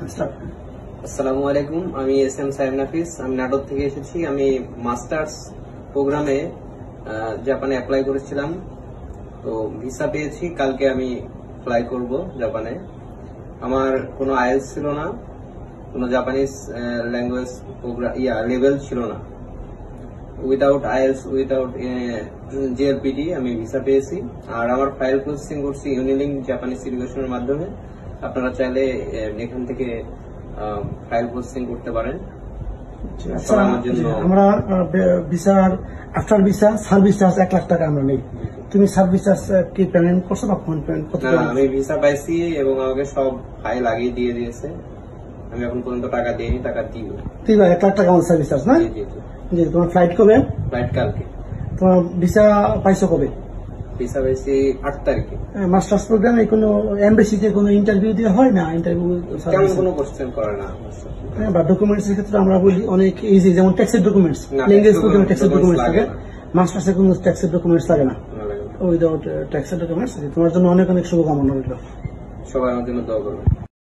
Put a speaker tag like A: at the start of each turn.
A: আসসালামু আলাইকুম, আমি এস.এম. সাইম নাফিস। আমি নাটোর থেকে এসেছি। আমি মাস্টার্স প্রোগ্রামে জাপানে অ্যাপ্লাই করেছিলাম, তো ভিসা পেয়েছি। কালকে আমি ফ্লাই করব জাপানে। আমার কোনো আইএলটিএস ছিল না, কোনো জাপানিজ ল্যাঙ্গুয়েজ লেভেল ছিল না। উইদাউট আইএলটিএস, উইদাউট জিএলপিটি আমি ভিসা পেয়েছি। আর আমার ফাইল প্রসেসিং করছি ইউনিলিঙ্ক জাপানিজ এডুকেশনের মাধ্যমে। আপনারা চাইলে এখান থেকে ফাইল প্রসেসিং করতে পারেন।
B: আমরা ভিসার after visa service charge 1 lakh টাকা আমরা নেই। তুমি সার্ভিস চার্জ কি পেমেন্ট করছো না ফোন পেমেন্ট করতে?
A: আমি ভিসা পাইছি এবং আমাকে সব ফাইল আগেই দিয়ে দিয়েছে। আমি এখন পর্যন্ত টাকা দিইনি, টাকা দিব।
B: ঠিক আছে, 1 লাখ টাকা আমার সার্ভিস চার্জ না? জি। তোমার ফ্লাইট কবে?
A: ফ্লাইট কালকে।
B: তোমার ভিসা পাইছো কবে?
A: ভিসা পাইছি 8 তারিখে।
B: মাস্টার্স প্রোগ্রামে কোনো এমবাসিতে কোনো ইন্টারভিউ দেওয়া হয় না? ইন্টারভিউ
A: তেমন কোনো কোশ্চেন করে না।
B: বা ডকুমেন্টস এর ক্ষেত্রে আমরা বলি অনেক ইজি, যেমন ট্যাক্সের ডকুমেন্টস, ল্যাঙ্গুয়েজ প্রোগ্রামে ট্যাক্সের ডকুমেন্টস লাগে। মাস্টার্সে কোনো ট্যাক্সের ডকুমেন্টস লাগে না। উইদাউট ট্যাক্সের ডকুমেন্টস। তোমার জন্য অনেক অনেক শুভকামনা রইল।
A: সবাই আমার জন্য দোয়া করবেন।